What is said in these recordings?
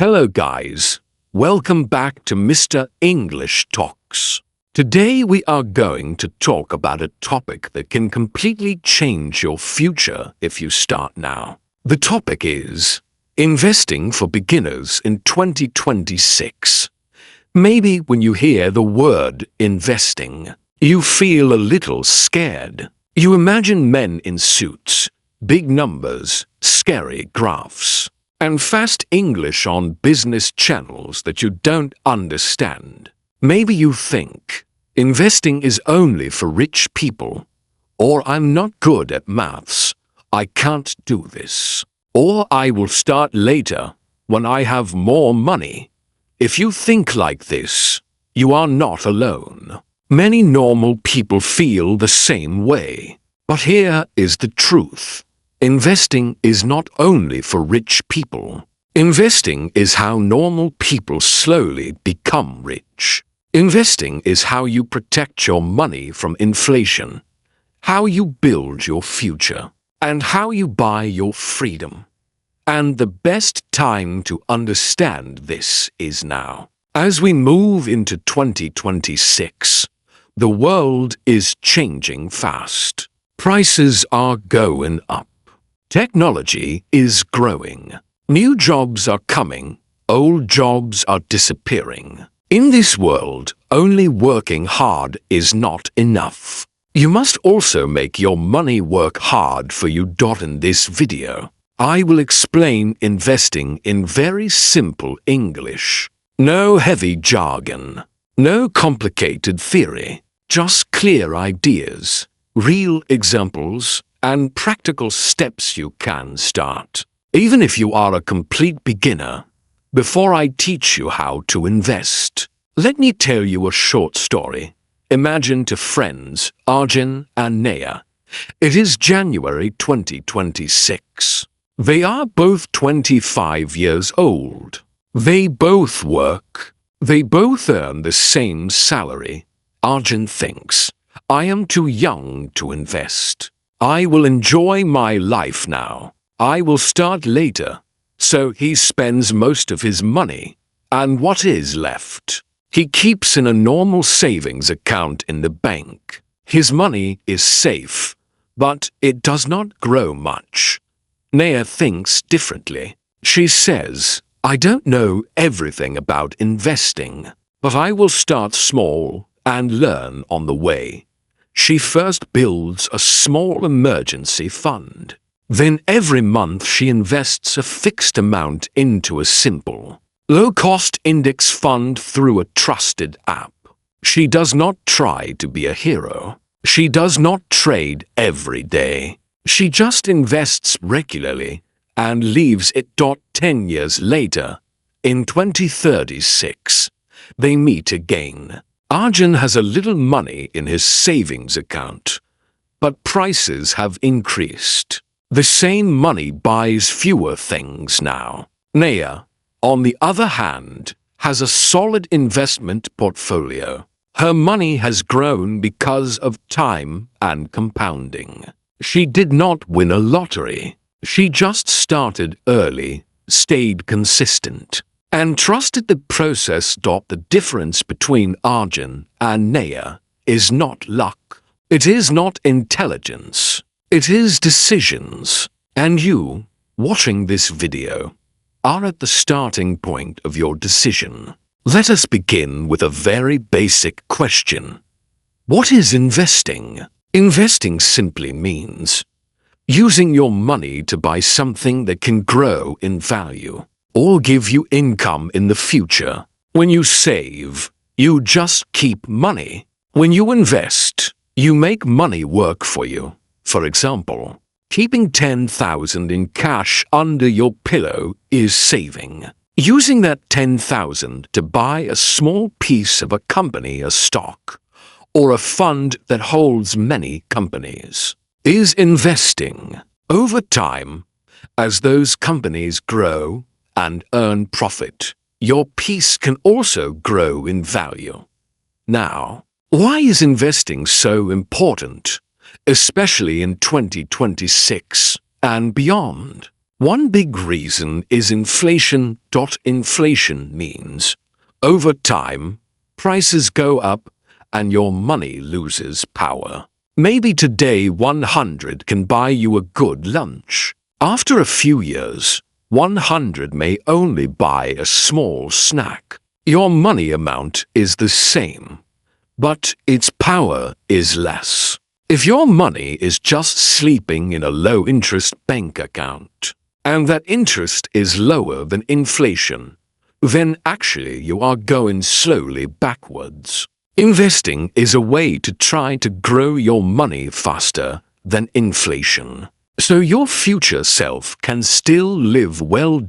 Hello guys, welcome back to Mr. English Talks. Today we are going to talk about a topic that can completely change your future if you start now. The topic is investing for beginners in 2026. Maybe when you hear the word investing, you feel a little scared. You imagine men in suits, big numbers, scary graphs, and fast English on business channels that you don't understand. Maybe you think, investing is only for rich people, or I'm not good at maths, I can't do this, or I will start later when I have more money. If you think like this, you are not alone. Many normal people feel the same way. But here is the truth. Investing is not only for rich people. Investing is how normal people slowly become rich. Investing is how you protect your money from inflation, how you build your future, and how you buy your freedom. And the best time to understand this is now. As we move into 2026, the world is changing fast. Prices are going up. Technology is growing. New jobs are coming. Old jobs are disappearing. In this world, only working hard is not enough. You must also make your money work hard for you. In this video, I will explain investing in very simple English. No heavy jargon. No complicated theory. Just clear ideas, real examples, and practical steps you can start. Even if you are a complete beginner, before I teach you how to invest, let me tell you a short story. Imagine two friends, Arjun and Naya. It is January 2026. They are both 25 years old. They both work. They both earn the same salary. Arjun thinks, I am too young to invest. I will enjoy my life now. I will start later. So he spends most of his money. And what is left, he keeps in a normal savings account in the bank. His money is safe, but it does not grow much. Naya thinks differently. She says, I don't know everything about investing, but I will start small and learn on the way. She first builds a small emergency fund. Then every month she invests a fixed amount into a simple, low-cost index fund through a trusted app. She does not try to be a hero. She does not trade every day. She just invests regularly and leaves it. 10 years later, in 2036, they meet again. Arjun has a little money in his savings account, but prices have increased. The same money buys fewer things now. Naya, on the other hand, has a solid investment portfolio. Her money has grown because of time and compounding. She did not win a lottery. She just started early, stayed consistent, and trusted the process. The difference between Arjun and Naya is not luck. It is not intelligence. It is decisions. And you, watching this video, are at the starting point of your decision. Let us begin with a very basic question. What is investing? Investing simply means using your money to buy something that can grow in value or give you income in the future. When you save, you just keep money. When you invest, you make money work for you. For example, keeping 10,000 in cash under your pillow is saving. Using that 10,000 to buy a small piece of a company, a stock, or a fund that holds many companies is investing. Over time, as those companies grow and earn profit, your piece can also grow in value. Now, why is investing so important, especially in 2026 and beyond? One big reason is inflation. Inflation means over time, prices go up and your money loses power. Maybe today 100 can buy you a good lunch. After a few years, 100 may only buy a small snack. Your money amount is the same, but its power is less. If your money is just sleeping in a low-interest bank account, and that interest is lower than inflation, then actually you are going slowly backwards. Investing is a way to try to grow your money faster than inflation, so your future self can still live well.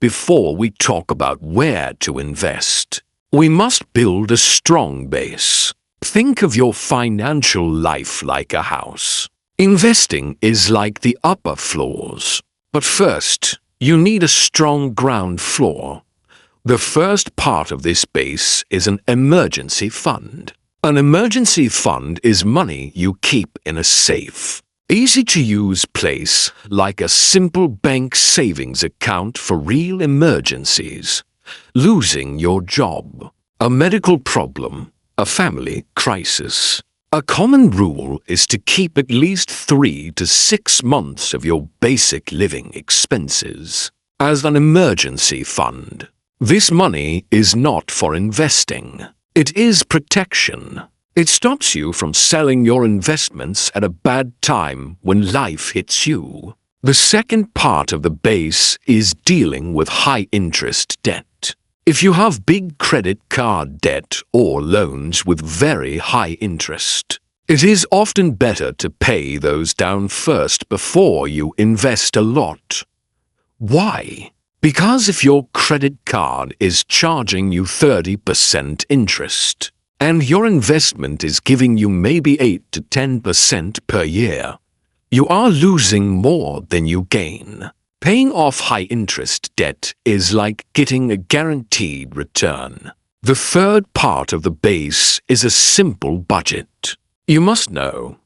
Before we talk about where to invest, we must build a strong base. Think of your financial life like a house. Investing is like the upper floors. But first, you need a strong ground floor. The first part of this base is an emergency fund. An emergency fund is money you keep in a safe, easy-to-use place like a simple bank savings account for real emergencies. Losing your job, a medical problem, a family crisis. A common rule is to keep at least 3 to 6 months of your basic living expenses as an emergency fund. This money is not for investing. It is protection. It stops you from selling your investments at a bad time when life hits you. The second part of the base is dealing with high-interest debt. If you have big credit card debt or loans with very high interest, it is often better to pay those down first before you invest a lot. Why? Because if your credit card is charging you 30% interest, and your investment is giving you maybe 8 to 10% per year, you are losing more than you gain. Paying off high-interest debt is like getting a guaranteed return. The third part of the base is a simple budget. You must know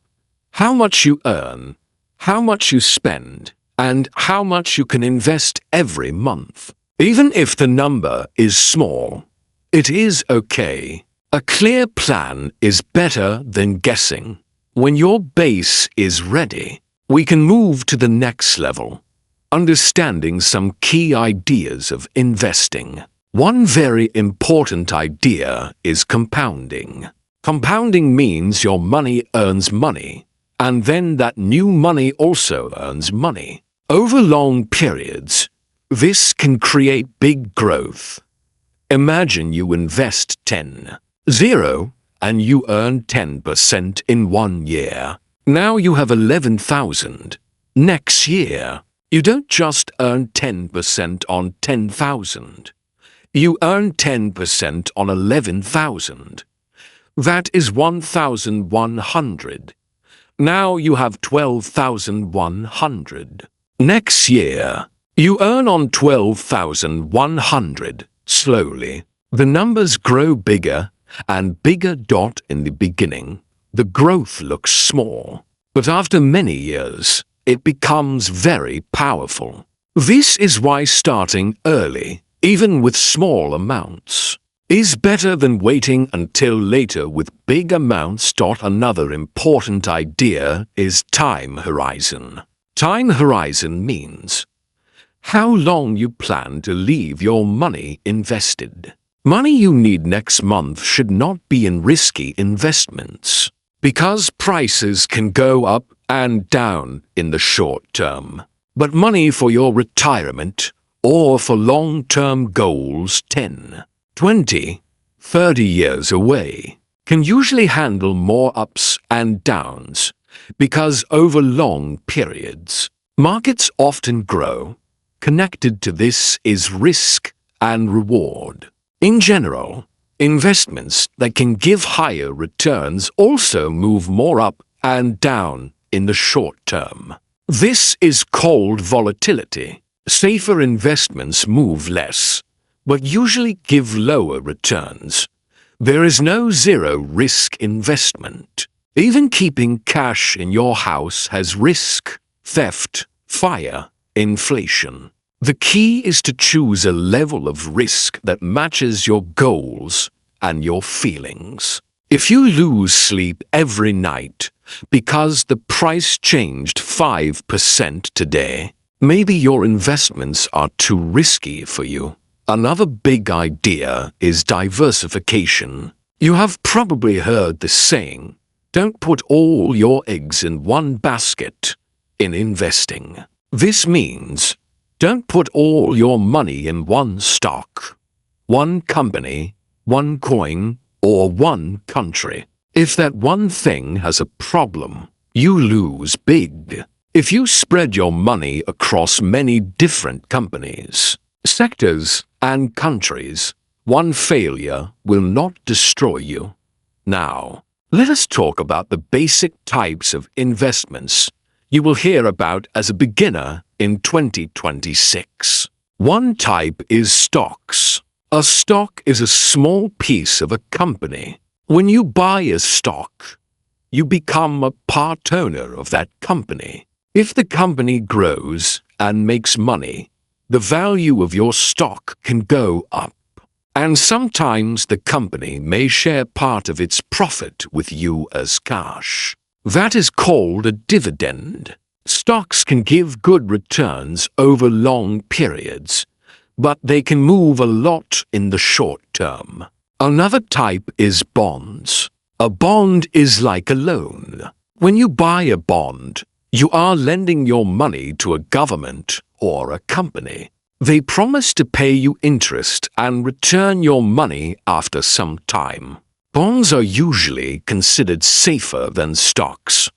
how much you earn, how much you spend, and how much you can invest every month. Even if the number is small, it is okay. A clear plan is better than guessing. When your base is ready, we can move to the next level, understanding some key ideas of investing. One very important idea is compounding. Compounding means your money earns money, and then that new money also earns money. Over long periods, this can create big growth. Imagine you invest 10,000 and you earn 10% in 1 year. Now you have 11,000. Next year, you don't just earn 10% on 10,000. You earn 10% on 11,000. That is 1,100. Now you have 12,100. Next year, you earn on 12,100. Slowly, the numbers grow bigger and bigger. In the beginning, the growth looks small, but after many years, it becomes very powerful. This is why starting early, even with small amounts, is better than waiting until later with big amounts. Another important idea is time horizon. Time horizon means how long you plan to leave your money invested. Money you need next month should not be in risky investments, because prices can go up and down in the short term. But money for your retirement or for long-term goals 10, 20, 30 years away can usually handle more ups and downs, because over long periods, markets often grow. Connected to this is risk and reward. In general, investments that can give higher returns also move more up and down in the short term. This is called volatility. Safer investments move less, but usually give lower returns. There is no zero-risk investment. Even keeping cash in your house has risk: theft, fire, inflation. The key is to choose a level of risk that matches your goals and your feelings. If you lose sleep every night because the price changed 5% today, maybe your investments are too risky for you. Another big idea is diversification. You have probably heard the saying, "Don't put all your eggs in one basket" in investing. This means don't put all your money in one stock, one company, one coin, or one country. If that one thing has a problem, you lose big. If you spread your money across many different companies, sectors, and countries, one failure will not destroy you. Now, let us talk about the basic types of investments you will hear about as a beginner in 2026. One type is stocks. A stock is a small piece of a company. When you buy a stock, you become a part owner of that company. If the company grows and makes money, the value of your stock can go up. And sometimes the company may share part of its profit with you as cash. That is called a dividend. Stocks can give good returns over long periods, but they can move a lot in the short term. Another type is bonds. A bond is like a loan. When you buy a bond, you are lending your money to a government or a company. They promise to pay you interest and return your money after some time. Bonds are usually considered safer than stocks,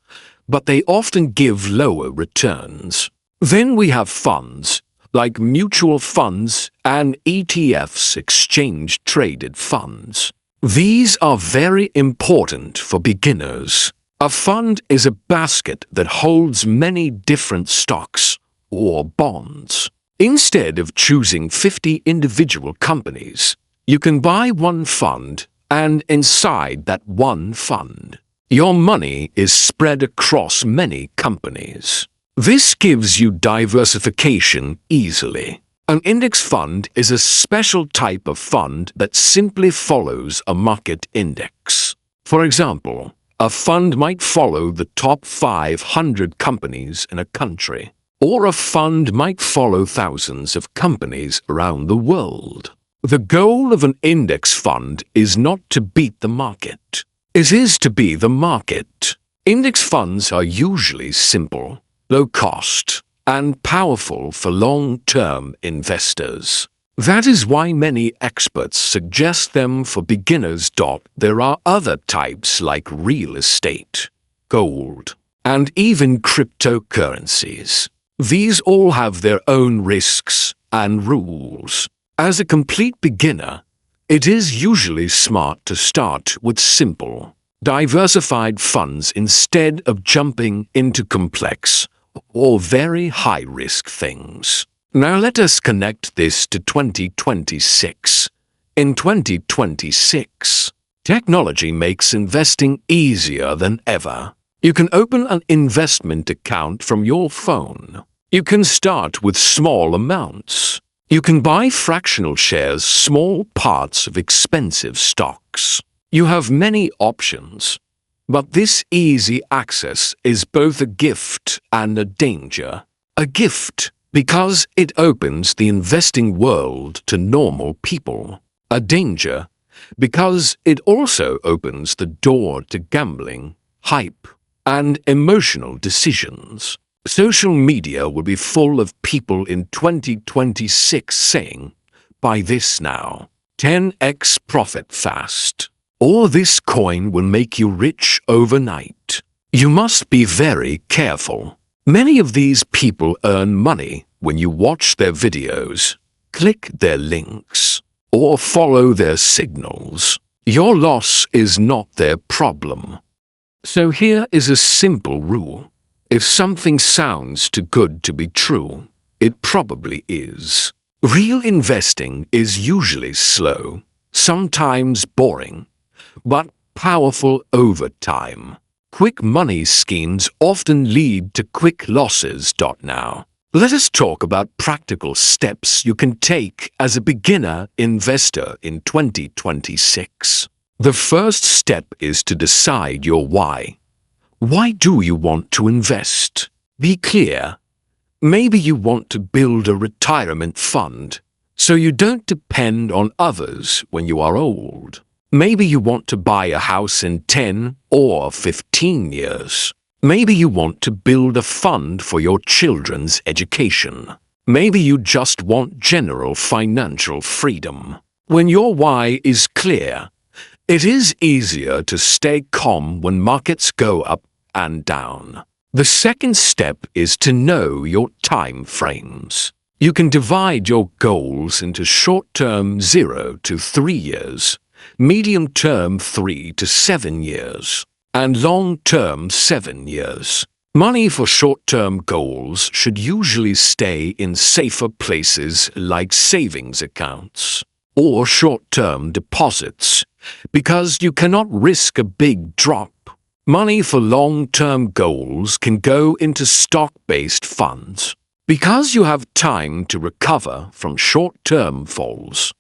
but they often give lower returns. Then we have funds, like mutual funds and ETFs, exchange-traded funds. These are very important for beginners. A fund is a basket that holds many different stocks or bonds. Instead of choosing 50 individual companies, you can buy one fund, and inside that one fund, your money is spread across many companies. This gives you diversification easily. An index fund is a special type of fund that simply follows a market index. For example, a fund might follow the top 500 companies in a country, or a fund might follow thousands of companies around the world. The goal of an index fund is not to beat the market. It is to be the market. Index funds are usually simple, low cost, and powerful for long-term investors. That is why many experts suggest them for beginners. There are other types like real estate, gold, and even cryptocurrencies. These all have their own risks and rules. As a complete beginner, it is usually smart to start with simple, diversified funds instead of jumping into complex or very high-risk things. Now let us connect this to 2026. In 2026, technology makes investing easier than ever. You can open an investment account from your phone. You can start with small amounts. You can buy fractional shares, small parts of expensive stocks. You have many options, but this easy access is both a gift and a danger. A gift because it opens the investing world to normal people. A danger because it also opens the door to gambling, hype, and emotional decisions. Social media will be full of people in 2026 saying, "Buy this now, 10x profit fast," or "This coin will make you rich overnight." You must be very careful. Many of these people earn money when you watch their videos, click their links, or follow their signals. Your loss is not their problem. So here is a simple rule. If something sounds too good to be true, it probably is. Real investing is usually slow, sometimes boring, but powerful over time. Quick money schemes often lead to quick losses. Now, let us talk about practical steps you can take as a beginner investor in 2026. The first step is to decide your why. Why do you want to invest? Be clear. Maybe you want to build a retirement fund so you don't depend on others when you are old. Maybe you want to buy a house in 10 or 15 years. Maybe you want to build a fund for your children's education. Maybe you just want general financial freedom. When your why is clear, it is easier to stay calm when markets go up and down. The second step is to know your time frames. You can divide your goals into short-term 0 to 3 years, medium-term 3 to 7 years, and long-term 7 years. Money for short-term goals should usually stay in safer places like savings accounts or short-term deposits because you cannot risk a big drop. Money for long-term goals can go into stock-based funds. Because you have time to recover from short-term falls,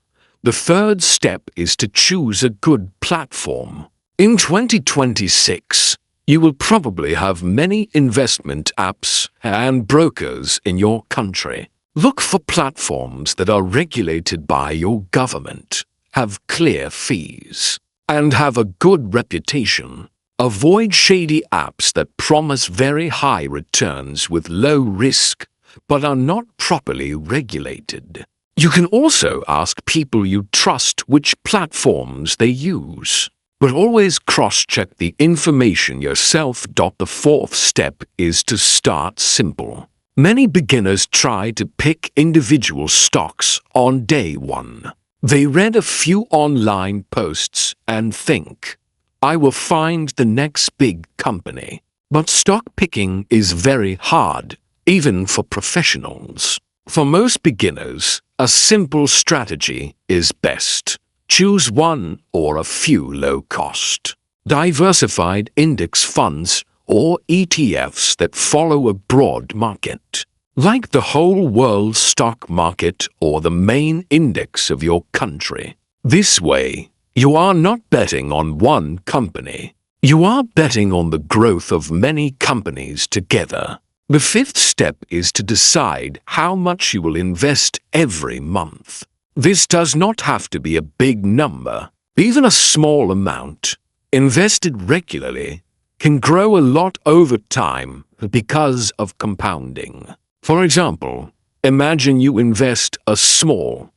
the third step is to choose a good platform. In 2026, you will probably have many investment apps and brokers in your country. Look for platforms that are regulated by your government, have clear fees, and have a good reputation. Avoid shady apps that promise very high returns with low risk but are not properly regulated. You can also ask people you trust which platforms they use, but always cross-check the information yourself. The fourth step is to start simple. Many beginners try to pick individual stocks on day one. They read a few online posts and think, I will find the next big company. But stock picking is very hard, even for professionals. For most beginners, a simple strategy is best. Choose one or a few low-cost, diversified index funds or ETFs that follow a broad market, like the whole world stock market or the main index of your country. This way, you are not betting on one company. You are betting on the growth of many companies together. The fifth step is to decide how much you will invest every month. This does not have to be a big number. Even a small amount, invested regularly, can grow a lot over time because of compounding. For example, imagine you invest a small,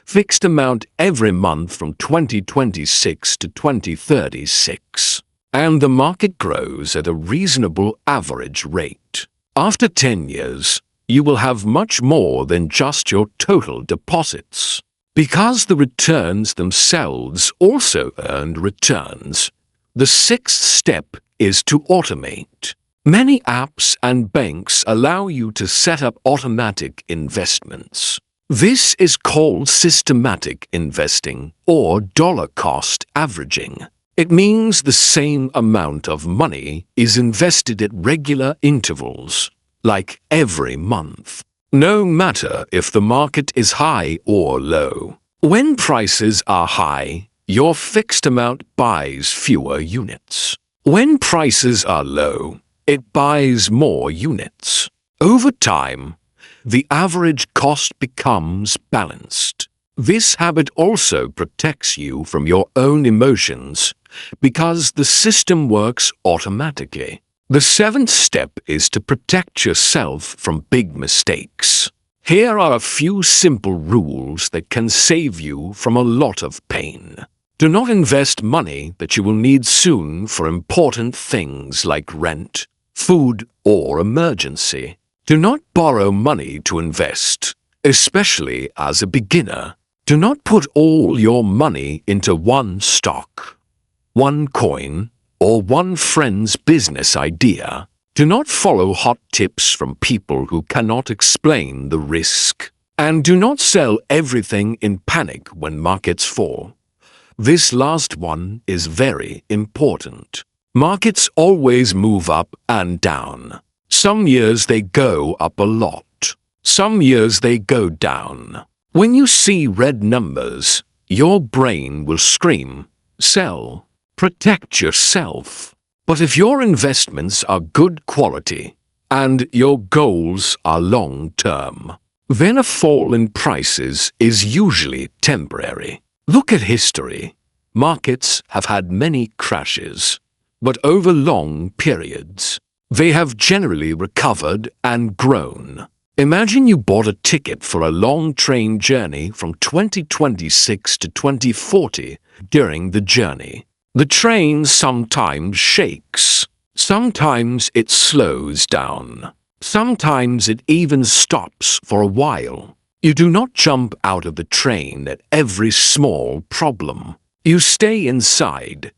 fixed amount every month from 2026 to 2036, and the market grows at a reasonable average rate. After 10 years, you will have much more than just your total deposits. Because the returns themselves also earned returns, the sixth step is to automate. Many apps and banks allow you to set up automatic investments. This is called systematic investing or dollar-cost averaging. It means the same amount of money is invested at regular intervals, like every month, no matter if the market is high or low. When prices are high, your fixed amount buys fewer units. When prices are low, it buys more units. Over time, the average cost becomes balanced. This habit also protects you from your own emotions because the system works automatically. The seventh step is to protect yourself from big mistakes. Here are a few simple rules that can save you from a lot of pain. Do not invest money that you will need soon for important things like rent, food, or emergency. Do not borrow money to invest, especially as a beginner. Do not put all your money into one stock, one coin, or one friend's business idea. Do not follow hot tips from people who cannot explain the risk. And do not sell everything in panic when markets fall. This last one is very important. Markets always move up and down. Some years they go up a lot, Some years they go down. When you see red numbers, your brain will scream, sell, protect yourself. But if your investments are good quality and your goals are long-term, then a fall in prices is usually temporary. Look at history. Markets have had many crashes, but over long periods, they have generally recovered and grown. Imagine you bought a ticket for a long train journey from 2026 to 2040 during the journey. The train sometimes shakes. Sometimes it slows down. Sometimes it even stops for a while. You do not jump out of the train at every small problem. You stay inside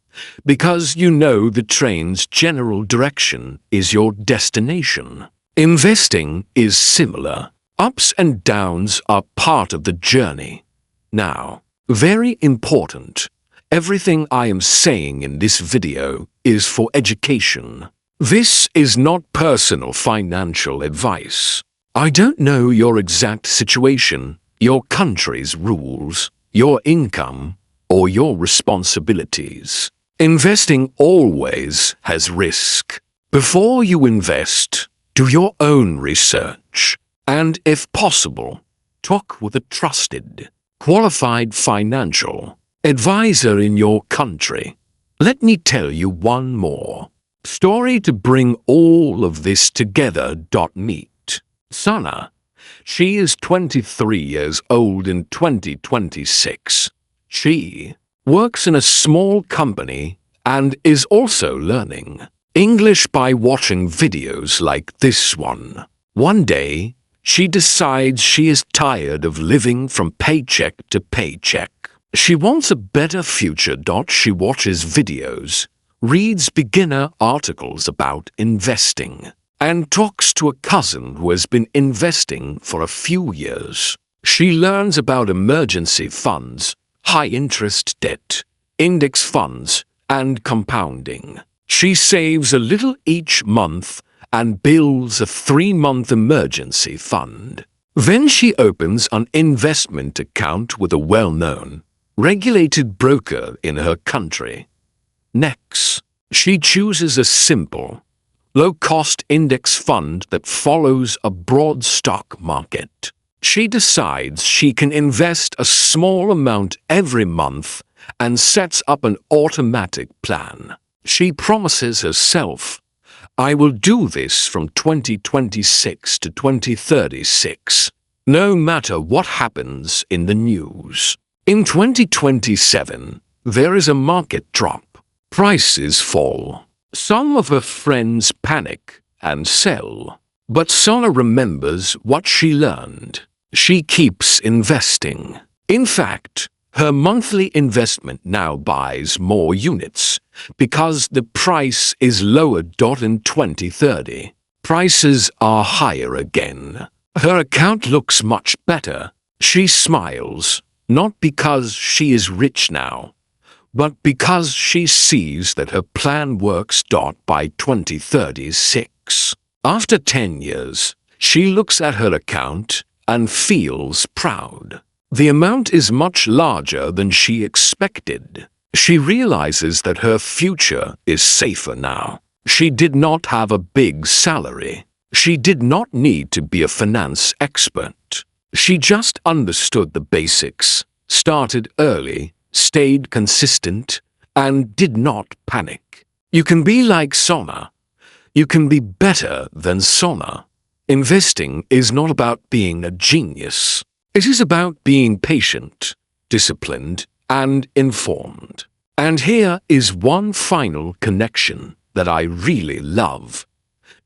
because you know the train's general direction is your destination. Investing is similar. Ups and downs are part of the journey. Now, very important, everything I am saying in this video is for education. This is not personal financial advice. I don't know your exact situation, your country's rules, your income, or your responsibilities. Investing always has risk. Before you invest, do your own research, and if possible, talk with a trusted, qualified financial advisor in your country. Let me tell you one more story to bring all of this together. Meet Sana. She is 23 years old in 2026. She works in a small company and is also learning English by watching videos like this one. One day, she decides she is tired of living from paycheck to paycheck. She wants a better future. She watches videos, reads beginner articles about investing, and talks to a cousin who has been investing for a few years. She learns about emergency funds, high-interest debt, index funds, and compounding. She saves a little each month and builds a 3-month emergency fund. Then she opens an investment account with a well-known, regulated broker in her country. Next, she chooses a simple, low-cost index fund that follows a broad stock market. She decides she can invest a small amount every month and sets up an automatic plan. She promises herself, "I will do this from 2026 to 2036, no matter what happens in the news." In 2027, there is a market drop. Prices fall. Some of her friends panic and sell. But Sana remembers what she learned. She keeps investing. In fact, her monthly investment now buys more units because the price is lower. In 2030, prices are higher again. Her account looks much better. She smiles, not because she is rich now, but because she sees that her plan works. By 2036, after 10 years, she looks at her account and feels proud. The amount is much larger than she expected. She realizes that her future is safer now. She did not have a big salary. She did not need to be a finance expert. She just understood the basics, started early, stayed consistent, and did not panic. You can be like Sana. You can be better than Sana. Investing is not about being a genius. It is about being patient, disciplined, and informed. And here is one final connection that I really love.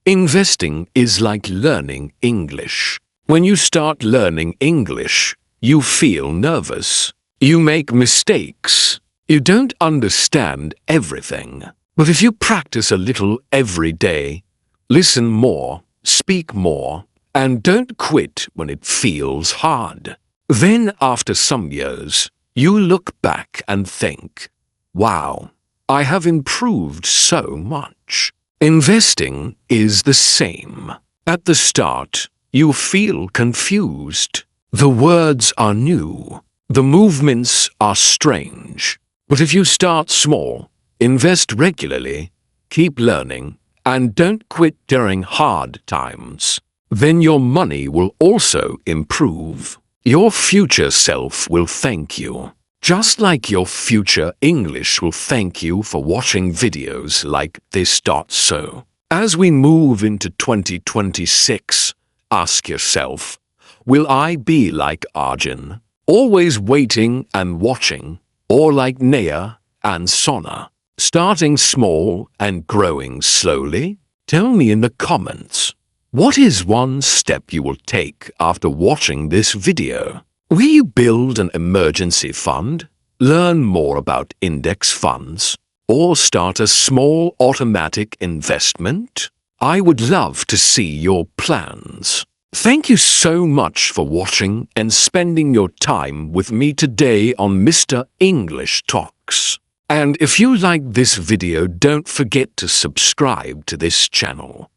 Investing is like learning English. When you start learning English, you feel nervous. You make mistakes. You don't understand everything. But if you practice a little every day, listen more, speak more, and don't quit when it feels hard, then after some years, you look back and think, "Wow, I have improved so much." Investing is the same. At the start, You feel confused. The words are new. The movements are strange. But if you start small, invest regularly, keep learning, and don't quit during hard times, then your money will also improve. Your future self will thank you. Just like your future English will thank you for watching videos like this. So, as we move into 2026, ask yourself, will I be like Arjun, always waiting and watching, or like Naya and Sona, starting small and growing slowly? Tell me in the comments. What is one step you will take after watching this video? Will you build an emergency fund, learn more about index funds, or start a small automatic investment? I would love to see your plans. Thank you so much for watching and spending your time with me today on Mr. English Talks. And if you like this video, don't forget to subscribe to this channel.